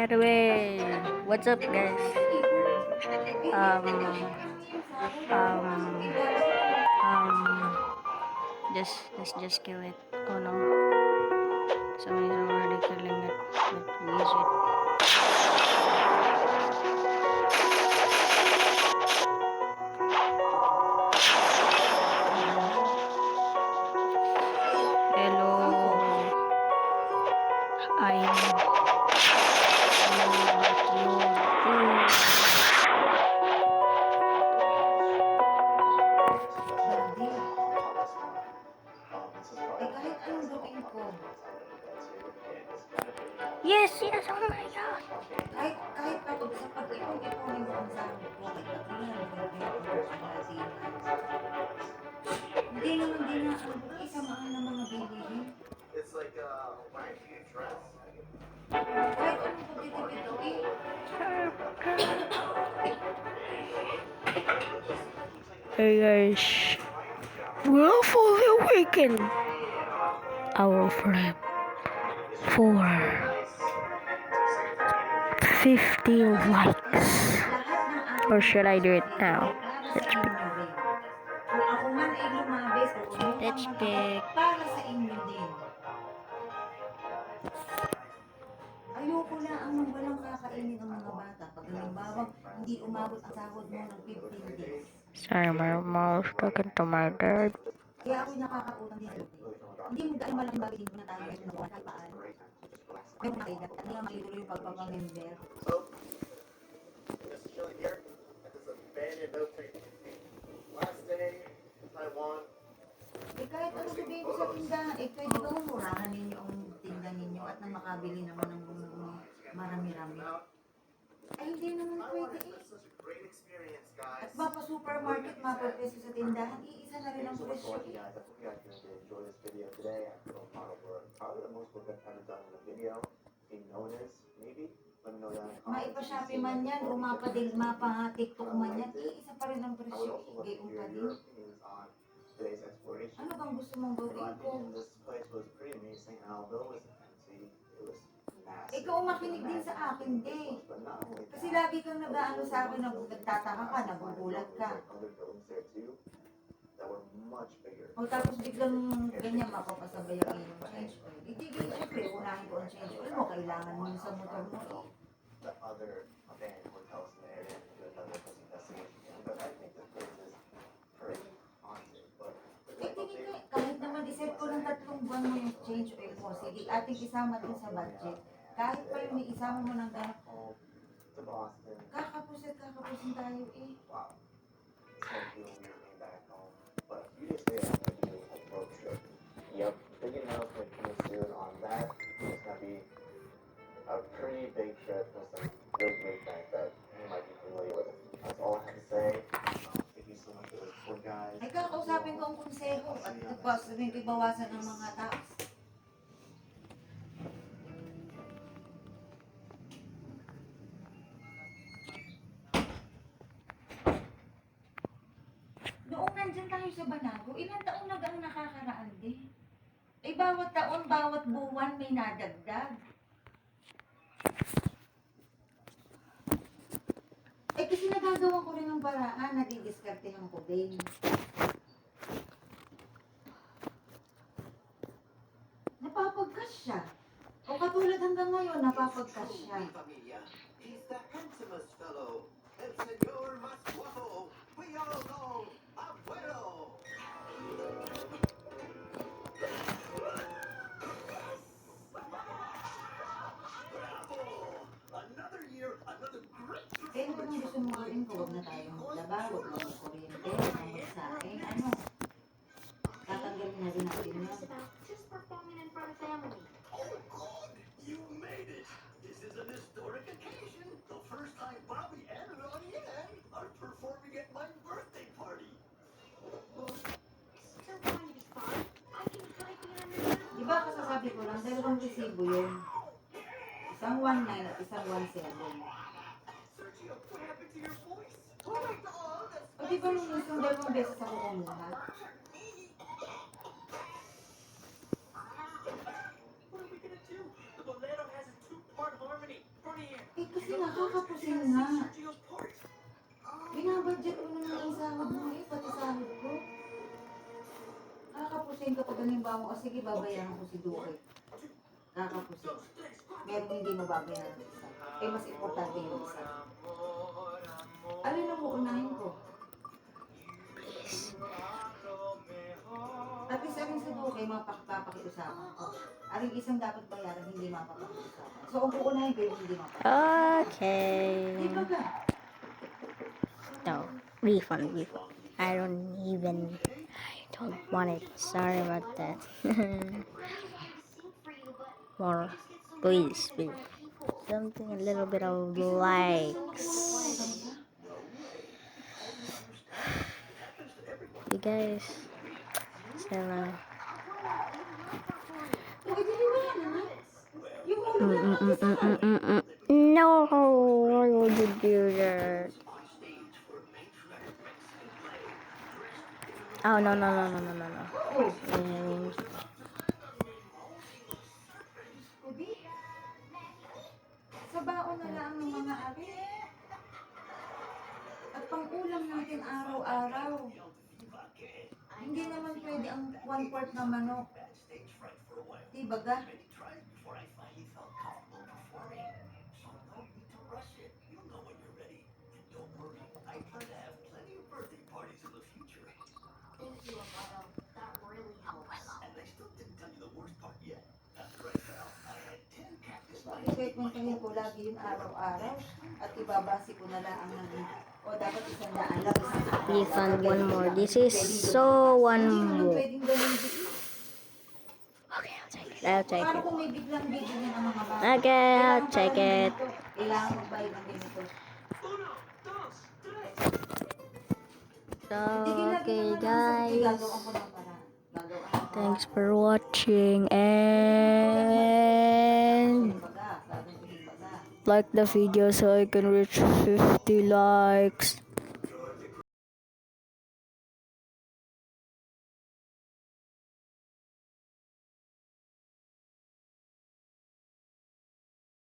By the way, what's up guys? Um, um, just kill it. Oh no. Somebody's already killing it. But use it. Hello. Kahit anong gawin ko, Yes, yes, oh my god. kahit ako sa pag-ipon-iponin mo ang sahod ko, kahit katulad ng pag-ipon hindi naman din na ang isamaan ng mga bilihin. Kahit anong pagtitipid ko Hey guys, we're fully awakened. Our friend for 50 likes. Or should I do it now? Let's pick. Kung ako man ay lumabis, Let's pick. para sa inyo din. Ayoko na ang walang kakainin ng mga bata. Pag halimbawa, hindi umabot ang sahod mo ng 15 days. Sorry, my mom's talking to my dad. Kaya ako'y nakakautang dito. Hindi mo dahil malaking bagay din na tayo ng mga kahit pero makaigat, hindi nga makituloy yung pagpapamember. Just chilling here at this abandoned military last day in Taiwan. Kahit ano sabihin ko sa tindahan, pwede ba humurahan ninyo ang tinda ninyo at nang makabili naman ng marami-rami? Ay, hindi naman pwede Such a great experience, guys. At mapa-supermarket, mapa-peso sa tindahan, iisa na rin ang presyo. Guys. I hope you guys are going to enjoy this video today. I feel probably the most work I've ever done in a video. If you notice, maybe, let me know down in the comments. Maipa-Shopee man yan o mapa-TikTok man yan, iisa pa rin ang presyo. Gayong ka din. On today's exploration. Ano bang gusto mong gawin ko? This place was pretty amazing, and although it was empty, it was massive. Ikaw makinig din sa akin, de. But not only Kasi that, lagi kang nag-aano sa akin, nagtataka ka, nagugulat ka. other buildings there too that were much bigger. O tapos biglang ganyan mapapasabay ang iyong change oil. Hindi syempre, unahin ko ang change oil mo, kailangan mo sa motor mo. The other abandoned hotels in the area and do another investigation. But I think the place is pretty haunted. But Tingin ko, kahit naman iset ko ng 3 buwan mo yung change oil mo, sige, ating isama din sa budget. Kahit pa yung isama mo ng gano'n, home to Boston. kakapusin tayo eh. Wow. It's like feeling weird being back home. But a few days later, I'm going to be doing a road trip. Yep, big announcement coming soon on that. It's going to be a pretty big trip with some really great things that you might be familiar with. That's all I have to say. Thank you so much for the support, guys. Ay kakausapin ko ang konseho at tapos sabihin ko ibawasan ng mga tax. Noong nandyan tayo sa Banago, ilang taon na ang nakakaraan din? Eh bawat taon, bawat buwan may nadagdag. Eh kasi nagagawa ko rin ng paraan, nadidiskartehan ko din. Napapagkas siya. O katulad hanggang ngayon, napapagkas siya. He's the handsomest fellow. El Señor más guapo. We all know Abuelo. Bravo! Another year, another great Eh, ano bang gusto mo gawin ko? Huwag na tayong maglaba, huwag na magkuryente, huwag na magsaing. Ano? Tatanggalin na rin natin yun. Just performing in front of family. Oh, God! You made it! This is an historic occasion. The first time Bobby and Ronnie Ann are performing at my birthday party. Still trying to be fun. I can type it under. Di ba kasasabi ko lang, 2 resibo yun. Isang 19 at isang 17. Sergio, what happened to your voice? Oh, Oh, that's o di ba nung isang 2 beses ako kumuha? What are we gonna do? The bolero has a 2-part harmony. Bernie, Kasi nakakapusin nga. Binabudget ko naman ang sahod mo eh, pati sahod ko. Kakapusin kapag halimbawa, o sige, babayaran ko si Duke. Kakapusin. Meron hindi mo babayaran ng isa. Eh, mas importante yung isa. Alin ang uunahin ko? At least aring si Duke, mapapakiusapan ko. Aring isang dapat bayaran, hindi mapapakiusapan. So, ang uunahin ko yung hindi mapapakiusapan. Okay. Di ba ka? No, refund. I don't want it. Sorry about that. More, please. Something a little bit of likes. You guys. So, no, why would you do that? Oh, no. Sa baon na lang ng mga ari. At pang-ulam natin araw-araw. Hindi naman pwede ang 1/4 na manok. Diba ga? Thank you, Abuelo. That really helps. Bakit kahit mantahin ko lagi yun araw-araw at ibabase ko na lang ang naging o dapat 100 lang isang araw. Refund one more. This is so one Hindi naman more. pwedeng ganun din. Okay, I'll take Paano it. kung may biglang bibili ng mga bata? Okay, I'll Kailangan take pala ng it. ganito. Kailangan magbayad ng ganito. Okay, guys. Gagawa ko ng paraan. Gagawa ko. Thanks for watching and Baga, gagawin baga. like the video so I can reach 50 likes.